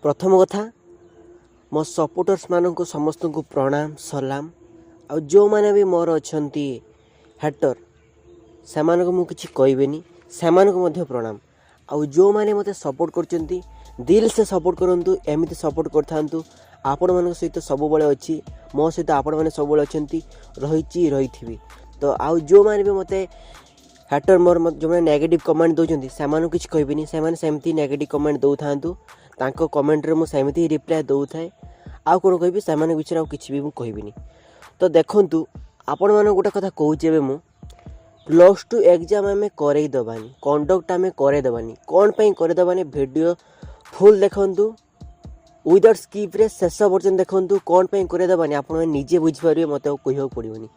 प्रथम कथा मो सपोर्टर्स मानक समस्त को प्रणाम सलाम। आ जो मैंने भी मोर अच्छा हैटर से मुझे कहबेनी से प्रणाम। आ जो मैंने मत सपोर्ट कर दिल से सपोर्ट करूँ एमती सपोर्ट कर आपण मान सहित सब बड़े अच्छी मो सहित आपण मैंने सब अच्छा रही। तो आउ जो मैंने भी मत हैटर मोर जो मैंने नेगेटिव कमेंट दौरान से किसी कहबेनी सेमती नेगेटिव कमेंट दौ था कमेंट रे मुझे रिप्लाय दौ थाए। आउ कौन कहबी से विषय आउ किसी भी मुझे कहबेनी। तो देखु आपण मान गोटे कथा कहूँ मु +2 एग्जाम आम करईदेवानी कंडक्ट आम करईदेवानी कौन पर करईदेवानी वीडियो फुल देखु विदाउट स्किप रे शेष पर्यटन देखु कौन पर करईदेवानी आप निजे बुझीपारे मत कह पड़ोनी।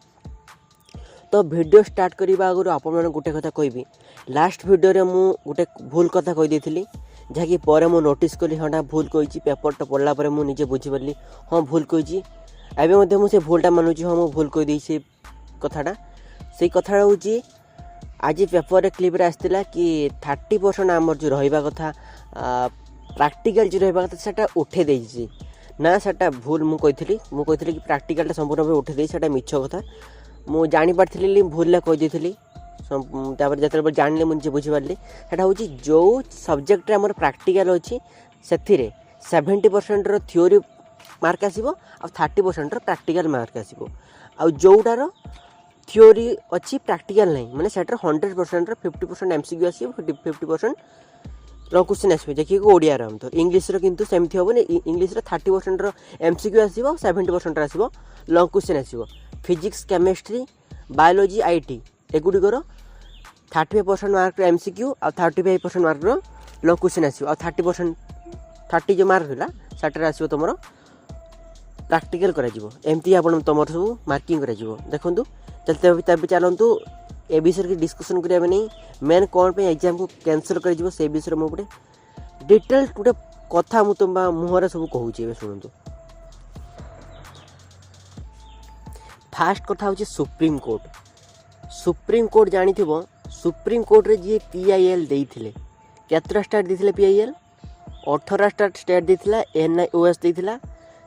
तो वीडियो स्टार्ट करने आगु आपण गोटे कथा कहबी लास्ट वीडियो रे मु गोटे भूल कथा कही जहाँकि पर मु नोटिस कली हाँ भूल कही पेपर पढ़ला मुझे निजे बुझीपारि हाँ भूल कही एवं मुझे भूलटा मानुची हाँ मुझे भूल कहीदे से कथाटा से कथा हूँ आज पेपर रे क्लिप आसाला कि 30% आमर जो रहा कथा प्रैक्टिकल जो रहा कथा से उठे देसी ना सेटा भूल मुझे कि प्रैक्टिकल संपूर्ण भाव उठे देटा मिछ कथा मु जानी पार्थिली भूल कहीदी जो जान मुझे बुझीपारि सेटा हूँ जो सब्जेक्ट आमर प्रैक्टिकल अच्छी से 70% थ्योरी मार्क आसो आ 30% प्रैक्टिकल मार्क आसो आ जोटार थ्योरी अच्छी प्रैक्टिकल नहीं मैंने सेटर 100% 50% एमसीक्यू आसो 50% लॉन्ग क्वेश्चन आसो देखिए ओडिया आम तो इंग्लीश किंतु सेमती हेनी इंग्लीश 30% एमसीक्यू आसो 70% आसो लॉन्ग क्वेश्चन आसो फिजिक्स केमिस्ट्री बायोलॉजी आईटी एगुड़िकर 35% मार्क एमसीक्यू आ 35% मार्क लॉन्ग क्वेश्चन आसो आ 30% जो मार्क था सेटर आसो तुम प्रैक्टिकल करमती आप तुम सब मार्किंग देखूँ चलतु ए विषय की डिस्कसन करिया नहीं मेन कौन पे एग्जाम को कैंसल कर से विषय में गोटे डिटेल गोटे कथा मुझे तुम मुहर सब कहूँ शुणु। फास्ट कथा हूँ सुप्रीम कोर्ट जानी सुप्रीम कोर्ट रे जी PIL देते केतरा स्टेट देते PIL 18 स्टेट देता NIOS देता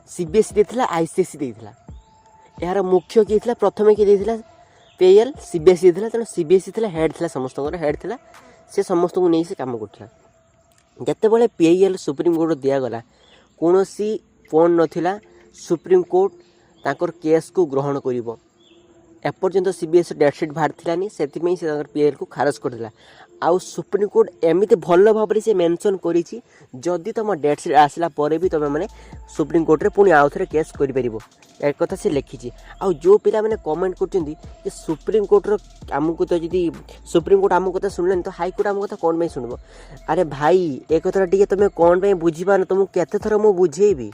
CBSE देता ICSE देता यार मुख्य किए था प्रथम किए देता PIL CBSE देता तेणु CBSE था हेड था समस्त हेड था से समस्त को नहीं से कम करता जितेबाला PIL सुप्रीम कोर्ट दिगला कौन फोन नाला सुप्रीम कोर्ट तांकर केस को ग्रहण कर एपर्यंत CBSE डेटसीट बाहरी से PIL को खारज करता आउ सुप्रीम कोर्ट एमती भल भाव से मेंशन करी जदि तुम डेटसीट आसला भी तुम मैंने सुप्रीम कोर्ट रे पुणी आउ थे केस कर कथा से लिखी आउ जो पिला मैंने कमेंट कर सुप्रीम कोर्ट आमको तो जी सुप्रीम कोर्ट आम कथा शुणिलानी तो हाईकोर्ट आम कथा कौन शुणव अरे भाई एक कथा टी तुम कौन बुझी पार तुमको केते थर मु बुझेबी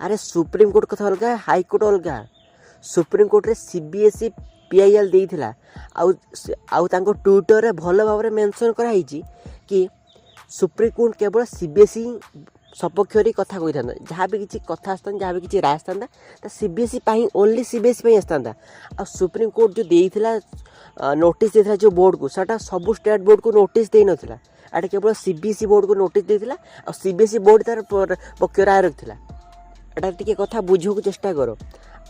अरे सुप्रीम कोर्ट कथा अलग हाईकोर्ट अलग सुप्रीम कोर्ट रे CBSE PIL देइथिला आउ तांको ट्विटर रे भल भाव में मेंशन कराई कि सुप्रीम कोर्ट केवल CBSE सपक्ष कथा कही था जहाँ भी किसी कथा आसता जहाँ भी किसी राय आसता तो CBSE ओनली CBSE आसता आ सुप्रीम कोर्ट जो देइथिला नोटिस देइथिला जो बोर्ड को साटा सब स्टेट बोर्ड को नोटिस देई नथिला आटे केवल CBSE बोर्ड को नोटिस देइथिला आ CBSE बोर्ड तार पक्ष राय रखिथिला एटा टिके कथा बुझो चेष्टा करो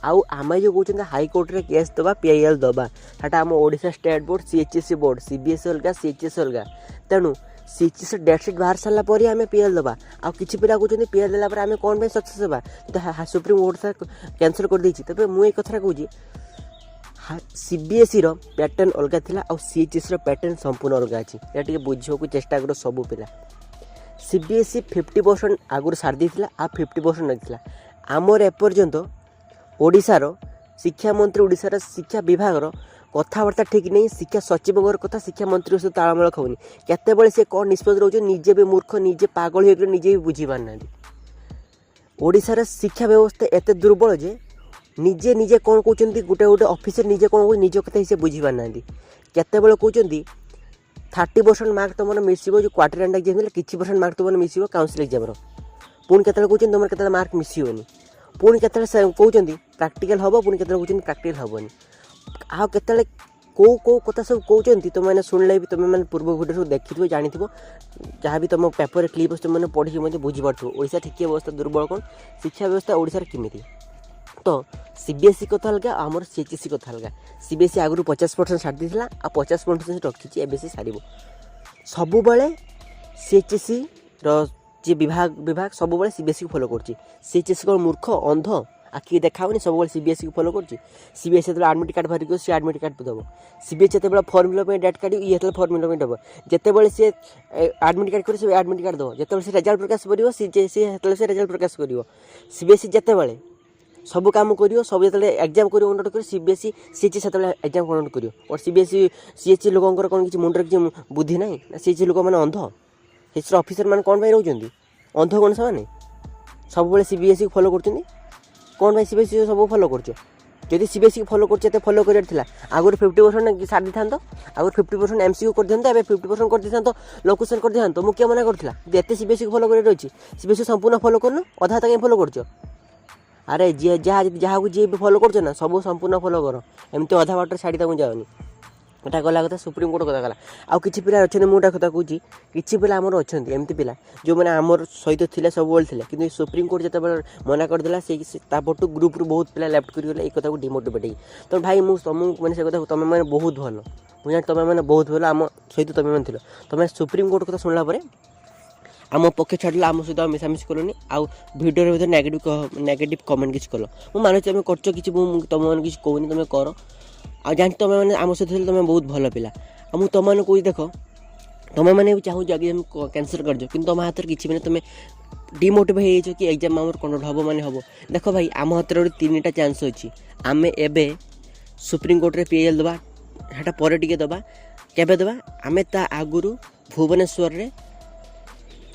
आउ आम जो कहते हाईकोर्ट रे केस दबा PIL दबा हाँ आम Odisha state board CHSE board CBSE अलग CHS अलग तेणु CHS डेटसीट बाहर सारा आम PIL दबा आ कि पिला कहते PIL देला आम कौन सक्सेस हाँ तो सुप्रीम कोर्ट कैंसल कर देछि तबे मु एक कथा कहूँ CBSE रो पैटर्न अलग थिला आ CHS रो पैटर्न संपूर्ण अलग अच्छी या बुझे को चेष्टा कर सब पिला CBSE 50% आगुरी सारी देथिला आ 50% रखिला आमर एपर्यंत ओडिशार शिक्षा मंत्री ओडिशार शिक्षा विभाग कथबार्ता ठीक नहीं शिक्षा सचिव कथा शिक्षा मंत्री सहित तालमेल खाऊनी केतेबेले से कौन निष्पत्ति रोचे निजे भी मूर्ख निजे पागल हो निजे भी बुझी पारना ओडिशार शिक्षा व्यवस्था एत दुर्बल जे निजे निजे कौन कहते गोटे गोटे ऑफिसर निजे कौन निज कथा से बुझी पारना केतेबेले कहते 30% मार्क तुम मिसिबो जो क्वार्टर एंड एग्जाम किसी % मार्क तुम मिसिबो काउंसिल एग्जाम पुणी केतेबेले कहते तुम केते मार्क मिसिबनी पुणी केतेबेले कहते प्रैक्टिकल हम पुणी केतेबेले कहते प्रैक्टिकल हेनी आ केतेबेले कौ कथा सब कहते तुम मैंने शुणिले भी तुम मैंने पूर्व भिडियो सब देखी जानी जहाँ भी तुम पेपर क्लीप तुम मैंने पढ़ी बुझीपार ओडिशा शिक्षा व्यवस्था दुर्बल कौन शिक्षा व्यवस्था ओडिशा केमी तो सीबीएसई कथा अलग आमर सीएचएसई कथा अलग सीबीएसई आगुरी 50% छाड़ देता आ 50% रखी एबीसी सार सब सीएचएसई जी विभाग सब सीबीएसई को फॉलो कर सीएचएसई को मूर्ख अंध आखि देखाऊनी सब सीबीएसई को फॉलो कर सीबीएसई जो आडमिट कार्ड बाहर सी आडमिट कार्ड दब सीबीएसई जो फॉर्म फिलअप डेट कार्ड ये फॉर्म फिलअप दब जिते सी आडमिट कार्ड कर आडमिट कार्ड दब जिते से रेजल्ट प्रकाश कर से रेजल्ट प्रकाश कर सीबीएसई जिते सब काम कर सब जो एग्जाम कर कंडक्ट कर सीबीएसई सीएचएसई से एग्जाम कंडक्ट कर और सीबीएसई सीएचएसई लोक कौन किसी मुंडर किसी बुद्धि ना सीएचएसई लोक मैंने अंध सीएचएसई ऑफिसर मैंने कौन रोच अंध कौन से सब सीबीएसई को फॉलो कर कौन भाई सीबीएसई सब फॉलो कर जदि सीबीएसई फॉलो कर फॉलो कर आगुरी 50% सारी था आगुरी 50% एमसीक्यू कर दिखाँ 50% कर दिखाँ लोकेशन कर दिखाँ मुझे मना करता एत सीबीएसई को फॉलो कर सीबीएसई संपूर्ण फॉलो करना अधा कहीं फॉलो कर अरे जी जहाँ जी फॉलो कर ना सब संपूर्ण फॉलो कर एमती अधा बाटर छाड़ी जाओनी एटा गला कथा सुप्रीमकोर्ट कथा गला आउ किछि पिला अच्छे मुझे कथा कहूँ किछि पिला आमर अच्छा एमती पिला जो मैंने आमर सहित थे सब थे कि सुप्रीमकोर्ट जिते मना करदेला से तापटू ग्रुप रु बहुत पिला लेफ्ट करगले ये कथा को डिमोटिवेट तो भाई मुझे तुमको मैंने से कथा तुम मैंने बहुत भल मुझे तुम मैंने बहुत भल आम सहित तुम मैंने तुम सुप्रीमकोर्ट कथा शुणला आम पक्ष छाड़िल आम सहित मिसामिशी कलुनी आउ भिडियो नेगेटिव कमेंट किसी कल मुझे मानुच तुम कर तुम मैंने किसी कहूनी तुम कर आ जान तुम मैंने आम सहित तुम बहुत भल पिला मुझे तुम मैंने कह देख तुम मैंने भी चाहूँ आगे कैंसल कर कि तुम हाथ किसी मैंने तुम डिमोटिवेट हो कि एग्जाम आम कंडक्ट हम माने हम देख भाई आम हाथ में 3टा चान्स अच्छी आम एवं सुप्रीमकोर्ट में पीएल दबा हेटा पर टिके दबा केबे दबा आम ता आगुरु भुवनेश्वर रे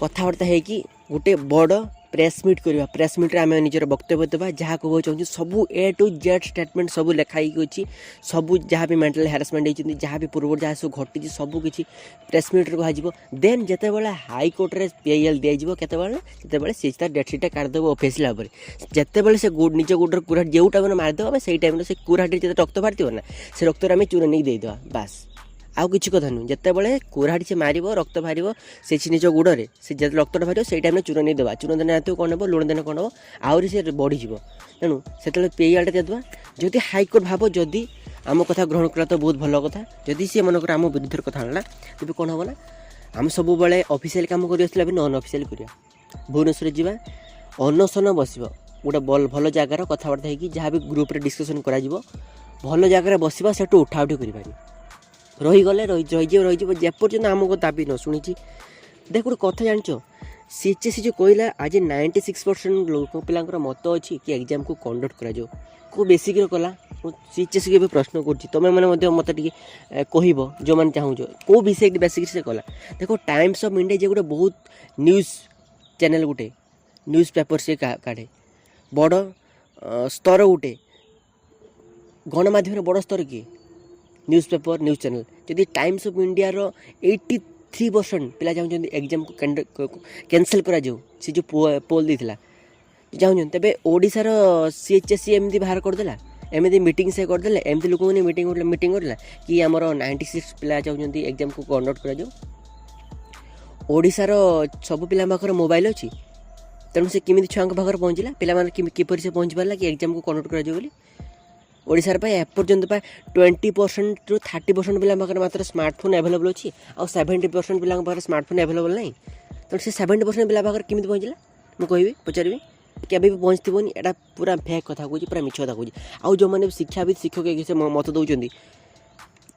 कथबार्ता है कि गोटे बड़ प्रेस मीट करवा प्रेस मीट आम निजर वक्तव्य देवा जहाँ कहूँ चाहूँ सब ए टू जेड स्टेटमेंट सब लिखाई अच्छी सब जहाँ भी मेंटल हारासमेंट होती जहाँ भी पूर्व जहाँ सब घटी सब किसी प्रेस मीट कह देन जिते हाईकोर्ट में पीएल दिज्व केतबे सी तार डेटसीटा काटिदेव ऑफिशियल भाव में जिते से निज गोडर कुराट जो टाइम मारिदेव से टाइम से कुराटी जो रक्त बाहर ना से रक्त आम चूर नहीं देदेवा बास आउ किसी कथा नुह जिते कुराड़ी से मार रक्त बाहर से निज गोड़े से जब रक्तटा बाहर से टाइम चूर नहीं देवा चूर देने कौन हम लुण देने कौन हम आहरी से बढ़ीज तेणु से पीएल देदेवा जदि हाईकोर्ट भाव जदि आम कथा ग्रहण कला तो बहुत भल कथा जदि सी मनकर आम विरुद्ध कथा आना तेज कौन हम ना आम सब ऑफिशियल काम कर नन ऑफिशियल करवा भुवनेश्वर जावा अनशन बस गोटे भल जगार कथबार्ता है जहाँ भी ग्रुप डिस्कसन कर भल जगार बसवा से उठा उठी कर रहीगले रही जेपर्यंत आमको दाबी न शुणी देख गोटे कथा जान सीएचएसई जो कहला आज 96% लोक पिलांकर मत अच्छी कि एग्जाम को कंडक्ट करा को बेसिक कला सीएचएसई के प्रश्न कर तुम मैंने मत कह जो मैंने चाहूँ कौ विषय बेसिक से कला देखो टाइम्स ऑफ इंडिया जो गोटे बहुत न्यूज चैनल गोटे न्यूज पेपर से काढ़े बड़ स्तर गोटे गणमाध्यम बड़ स्तर किए न्यूज पेपर न्यूज चैनल जदि टाइम्स ऑफ इंडिया रो 83% पिला चाहूँ एग्जाम को कैंसल करा सी जो पोल देता चाहूँ तेज ओडिशार सीएचएसई एमती बाहर करदेला एमती मीटिंग से करदे एमती लोक मीटिंग करला कि आमर 96 पिला चाहूँ एग्जाम को कंडक्ट करा ओडिशार सब पिला पाखर मोबाइल अच्छी तेणु से किमी छुआ पाखर पहुँचला पे किपर से पहुँच पारा कि एग्जाम को कंडक्ट करा ओडिशार एपर्यंत 20% ରୁ 30% पिला पाखर मात्र स्मार्टफोन एभेलेबल अच्छी और 70% पिला पाखर स्मार्टफोन एभेलेबल नहीं तो से 70% पिला पाखर केमी पहुँचला मुझे कहबी पचारि केबे भी पहुँचथिबोनी एटा पूरा फेक कथा कहूँ पूरा मिछ कथा कहूँ आउ जो मैंने शिक्षाविद शिक्षक से मत दौरान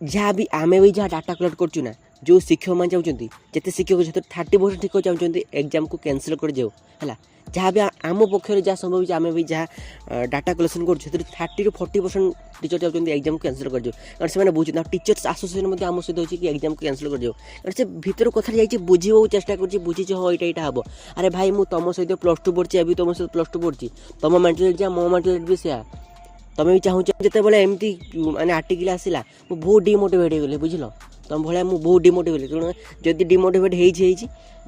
जहाँ भी आम भी जहाँ डाटा कलेक्ट करचु ना जो शिक्षक मैंने चाहते जिते शिक्षक 30% शिक्षक चाहते एग्जाम को कैंसल कर जाऊ है जहाँ भी आम पक्ष जहाँ संभव आम भी जहाँ डाटा कलेक्शन कर 30 ରୁ 40% टीचर चाहते एग्जाम को कैंसल कर जाऊ कारण से बुझे टीचर्स आसोसिएशन आम सहित अच्छी कि एग्जाम को कैंसल कर जाऊ कारण से भर कथा जाइए बुझे चेष्टा कर बुझी हाँ यहाँ हम अरे भाई मुझ तुम सहित +2 पढ़ी अभी तुम सहित +2 पढ़ी तुम मेंटालिटी जहाँ मो मेंटालिटी भी से तुम भी चाहूँ जिते एमती माने आर्टिकल आसला मुझे बहुत डिमोटिवेट हो गली बुझल तुम भाया मुझे बहुत डिमोटिवेट तेणु जदि डिमोटिवेट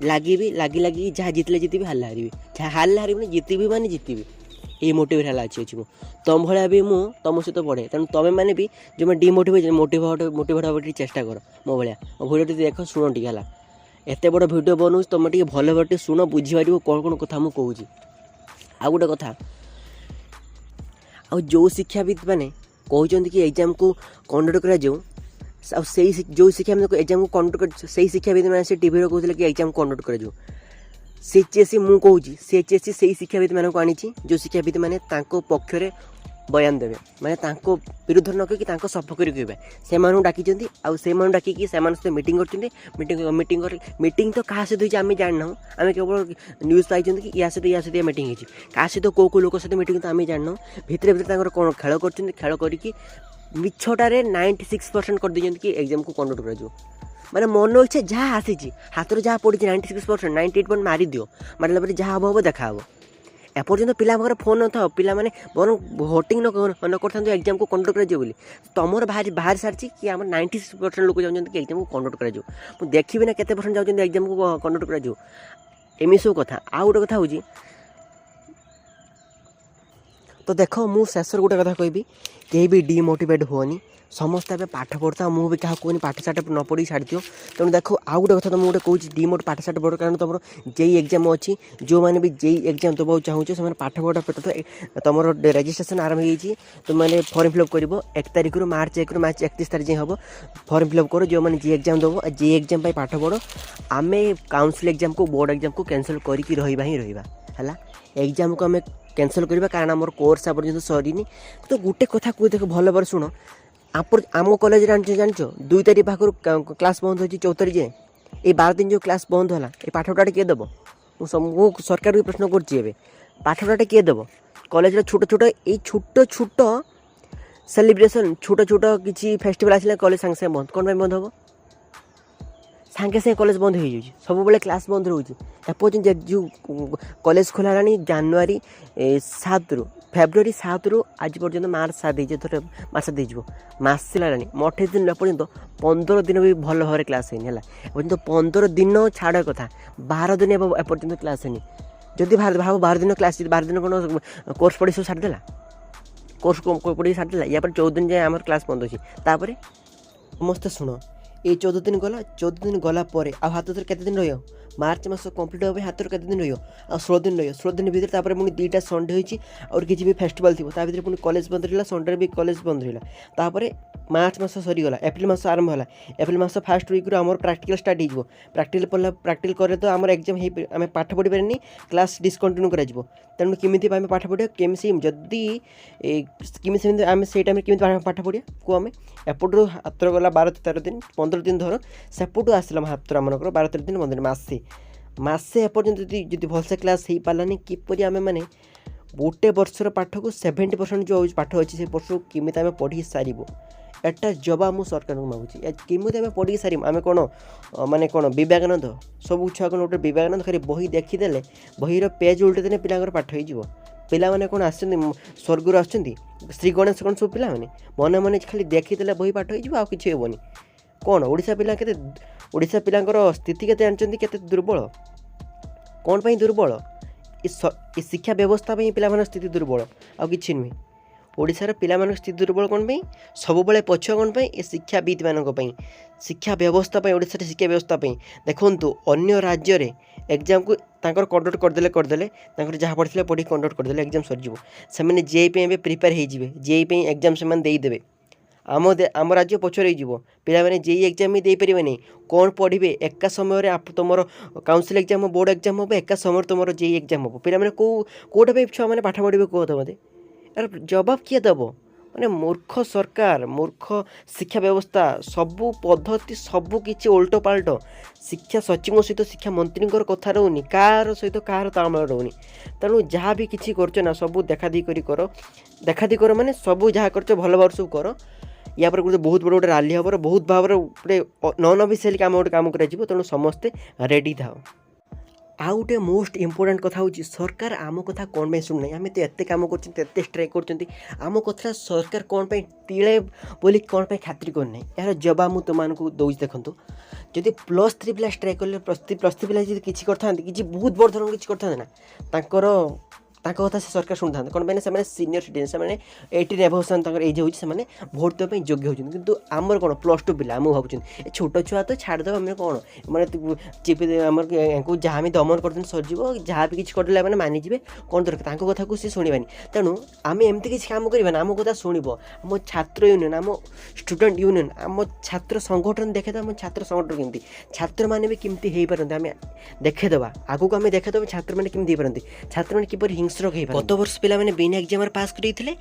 लगी जहाँ जितले जीतबी हारले हारबी जहाँ हारले हारबी जीतबी माने जीतबी ये मोटिवेट है अच्छी मु तुम भाया भी मु तुम सहित पढ़े तेणु तुम मैंने भी जो मैं डिमोटिवेट मोटिवेट हाँ चेष्टा कर मो भाया मो भिडियो देख शुण टी है एत बड़ भिडियो बनाऊँ तुम टे भल भाव शुण बुझीपार कौन कौन कथा मुझे कहूँ आउ गोटे कथा जो शिक्षाविद मैंने कहते कि एग्जाम को कंडक्ट करा जो शिक्षा एग्जाम को कंडक्ट से शिक्षाविद मैंने से टीवी कहते कि एग्जाम कंडक्ट कर सीएचएससी मु कहूँ सीएचएससी से शिक्षाविद मानक आनी जो शिक्षाविद मैंने पक्षरे बयान देवे माने विरुद्ध न कही सपक्ष कहे से डाकी से डाकिकी सहित मीटिंग कर मीटिंग तो क्या सहित आम जानना आम केवल न्यूज पाई कि या सहित मीटिंग होती क्या सहित कौ लोक सहित मीटिंग तो आम जानना भितर भितर कौन खेल खेल करके मिछटारे 96% कर देते कि एग्जाम को कंडक्ट कर माने मन इच्छा जहाँ आसी हाथ में जहाँ पड़ी 96% 98% मारी दियो मारे जहाँ हम हम देखा हम एपर्यंत पिला फोन न था पिला माने बर भोटिंग न कर एग्जाम को कंडक्ट कर तुम बाहर सारी कि आम 96% लोग चाहते कि एग्जाम को कंडक्ट कर देखी ना केते परसेंट जाऊँ एग्जाम को कंडक्ट कर एम सब कथा आउ गोटे कथा हूँ तो देख मु शेष गोटे कथा कहबी कहीं भी डिमोटिवेट होनी समस्त ए पाठ पढ़ता मुझे क्या कहूँ पाठ साठ न पढ़ी छाड़ दियो तेणु देख आउ गोटे कथा तुम गोटे कहूँ डिमोट पाठ साठ पढ़ कारण तुम जेई एग्जाम अच्छी जो मैंने भी जेई एग्जाम देवाक चाहूँ से पाठ पढ़ा पे तुम रजिस्ट्रेशन आरंभ हो तुमने फॉर्म फिलअप कर 1 तारिख मार्च 1 मार्च 31 तारिख हम फॉर्म फिलअप कर जो मैंने जी एग्जाम देव जी एग्जाम पाठ पढ़ आम काउंसिल एग्जाम को बोर्ड एग्जाम को कैंसल करके रहा ही रहा है एग्जाम को आम कैंसल करवा कारण आम कोर्स पर्यटन सरीनी तो गोटे कथा कह देख भल भाव शुण आम कॉलेज जान 2 तारिख पाखर क्लास बंद हो 4 तारिख जाए ये 12 दिन जो क्लास बंद है ये पाठटा किए देव मुझे सरकार भी प्रश्न कर पाठटा किए देव कॉलेज छोट छोट ये छोट छोट सेलिब्रेशन छोट छोट किसी फेस्टिवल आसा कॉलेज सांगे सांगे बंद कौन बंद हम सांगे सांगे कॉलेज बंद हो सब बेले क्लास बंद रोचे एपर्यंत जो कॉलेज खोला जानुरी 7 रु फेब्रुआरी 7 रु आज पर्यंत मार्च 7 थोड़े मार्च 7 हो मास लानी 28 दिन पर्यंत 15 दिन भी भल भाव क्लास है पर्यंत 15 दिन छाड़ कथा 12 दिन एपर्यंत क्लास है जदि भाव 12 दिन क्लास 12 दिन कौन कोर्स पढ़ी सब छाड़देला कोर्स पढ़ी छाड़देला या 14 दिन जाए आम क्लास बंद अच्छी तापर समस्ते शुण ये 14 दिन गला 14 दिन गला आ हाथ के दिन रही मार्च मास कंप्लीट होगा हाथ के दिन रही 16 दिन रही 16 दिन भर पुणी 2टा संडे होती और किसी भी फेस्टिवल थी भर पुणी कॉलेज बंद रहा संडे भी कॉलेज बंद रहा मार्च मास सरीगला एप्रिल मास आरंभ है एप्रिल मास फास्ट वीक आम प्रैक्टिकल स्टार्ट हो प्रैक्टिकल पढ़ला प्रैक्टिकल करे तो आम एग्जाम आम पाठ पढ़ी पारे क्लास डिस्कंटिन्यू कर तेणु केमी आम पाठ पढ़ा केमी जदि केमी आम से टाइम केमी पाठ पढ़ा को आम एपटू हाथ गला 12-13 दिन 15 दिन धर सेपटू आसला हाथ आमर 12-13 दिन 15 दिन मसे एपर्यंत जी भलसे क्लास हो पारानी किपर आम मैंने गोटे वर्षर पाठ को 70% जो पाठ अच्छी से वर्ष को केमी आम पढ़ी सारू एटा जवाब मुझे सरकार को मांगुची केमी आम पढ़ी सारू आम कौन माने कौन विवेकानंद सब छुआ कौन गोटे विवेकानंद खाली बही देखीदे बहीर पेज उल्टे देने पिला पाठ हो पिला माने कौन आस स्वर्गर आसुँच श्री गणेश कौन सब पिला मन मन खाली देखीदे बही पाठ हो किसी हेनी कौन ओडिशा पिला के ओडिशा पिलांकर स्थिति के जानते के दुर्बल कौन पाई दुर्बल ये शिक्षा व्यवस्था पिला स्थिति दुर्बल आ कि नुहे ओडिशार पिला स्थिति दुर्बल कौन पाई सब बेले पछुआ कौन पाई ये शिक्षाविद मानी शिक्षा व्यवस्था ओडिशा शिक्षा व्यवस्था देखु अन्य राज्य रे एग्जाम को तांकर कंडक्ट करदे जहाँ पढ़ी पढ़ी कंडक्ट करदे एग्जाम सरीज से जेई प्रिपेयर हो जेई एग्जाम से देदेवे आम राज्य पछर पिला माने जेई एग्जाम ही दे पारे नहीं कौन पढ़े एका समय तुम काउंसिल एग्जाम बोर्ड एग्जाम हम एका समय तुम जेई एग्जाम हम पिला माने कोटा छुआ मैंने पाठ पढ़े कह मत यार जवाब किए दब माने मूर्ख सरकार मूर्ख शिक्षा व्यवस्था सबू पद्धति सबू किसी उल्ट पाल्ट शिक्षा सचिव सहित शिक्षा मंत्री कथा रोनी कार सहित कार तालमेल रोनी तेणु जहाँ भी किसी कर सब देखादी कर माने सब जहाँ कर भल भाव सब कर या पर बहुत बड़ गोटे राली हम बहुत भाव गोटे नन अफिसियल काम गोटे कम कर तेणु समस्ते रेडी था आउ गोटे मोस्ट इम्पोर्टाट कथा हूँ सरकार आम कथा कौन पर शुणुना आम तो एत कम कर स्ट्राइक कर कथा सरकार कौन पर तिले बोली कौन पर खातिर करना यार जवाब मुझे तुमको दूसरी देखूँ जदि +3 पिला स्ट्राइक कले +3 पिला किसी करते किसी बहुत बड़ धरण किसी करते ना तांको कथा से सरकार शुणी था कौन पे से सीनियर सिटीजन से 18 एबव एज हो भोट देवाई योग्य होती कितु आमर कौन +2 पिला आम भावुँ छोट छुआ तो छाड़देव आम कौन मैंने चिपी आम जहाँ भी दमन कर सरजीव जहाँ भी किसी करदे मैंने मानिजे कौन दरकार कथा को सी शुणवानी तेणु आम एमती किसी काम करवाना आम कथा शुणव आम छात्र यूनियन आम स्टूडेंट यूनियन आम छात्र संगठन देखे आम छात्र संगठन केमती छात्र मैंने भी केमती हो पारती आम देखेदेवा आगू आम देखेदेव छात्र मैंने केमती हो पारती छात्र मैंने किपर हिंस्र हो गत वर्ष पिला मैंने बिना एग्जाम पास करते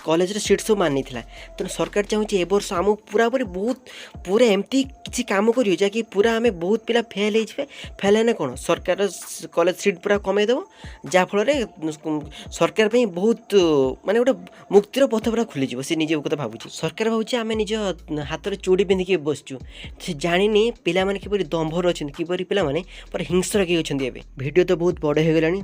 कॉलेज सीट सब मानी तेणु सरकार चाहूँगी ए वर्ष आम पूरा पूरा एमती किसी काम कर जहाँकि पूरा आम बहुत पिला फेल हो फेल है कौन सरकार कॉलेज सीट पूरा कमेदेव जहाँफल सरकार बहुत माने गोटे मुक्तिर पथ पूरा खोलीज सी निजे कथा भावुँ सरकार भावुँ आम निज हाथ में चूड़ी पिंधिकी बसचु से जानी पिला माने किपरि दंभर अच्छा किपरि पिला माने पूरा हिंस्र किए अच्छा एवं भिडियो तो बहुत बड़ हो गलानी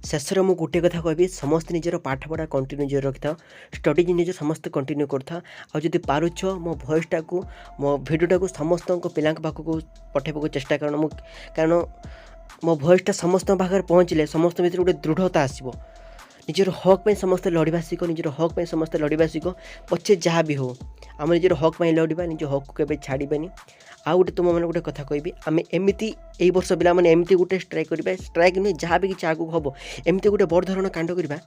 शेषर मु गोटे कथा कहबी समस्त निजर पाठपढ़ा कंटिन्यू रखि था स्टडी निज समस्त कंटिन्यू करता आदि पारुछ मो भॉइसटा को मो भिडियोटा को समस्त पिला पाखक पठेबा चेष्टा कारण मो भॉइसटा समस्त पाखे पहुँचले समस्त भर गोटे दृढ़ता आसो निजर हक में समस्त लड़वा शिख निजर हक में समस्त लड़वा शिख पछे जहाँ भी हो आम निजर हक में लड़वा निज हक को केबे छाड़बेनी आ गोटे तुम मैंने गोटे कथा कहबी आम एमती यही वर्ष पिला मैंने एमती गोटे स्ट्राइक करा स्ट्राइक नुहे जहाँ भी किसी आगू हम एमती गोटे बड़ धरण कांड करवा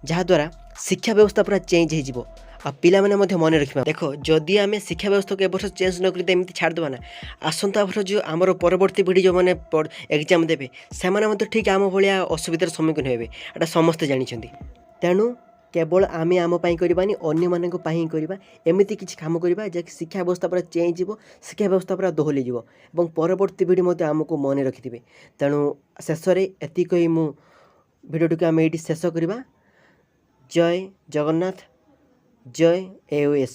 जहाँद्वारा शिक्षा व्यवस्था पूरा चेंज हो पिला मैंने मन रखा देख जदि आम शिक्षा व्यवस्था को वर्ष चेंज न कर एमती छाड़देवा ना आसंता वर्ष जो आमर परवर्ती पीढ़ी जो मैंने एग्जाम देवे से ठीक आम भाया असुविधार सम्मुखीन हे एटा समस्ते जानते तेणु केवल आम आम करवानी अन्य मान करवा एमती किसी काम करवा जैसे शिक्षा व्यवस्था पूरा चेंज हो शिक्षा व्यवस्था पूरा दोहली और परवर्ती पीढ़ी आमको मन रखिथे तेणु शेष में एतिक मु भिडियोटी को आम ये शेष करवा जय जगन्नाथ जय AOS।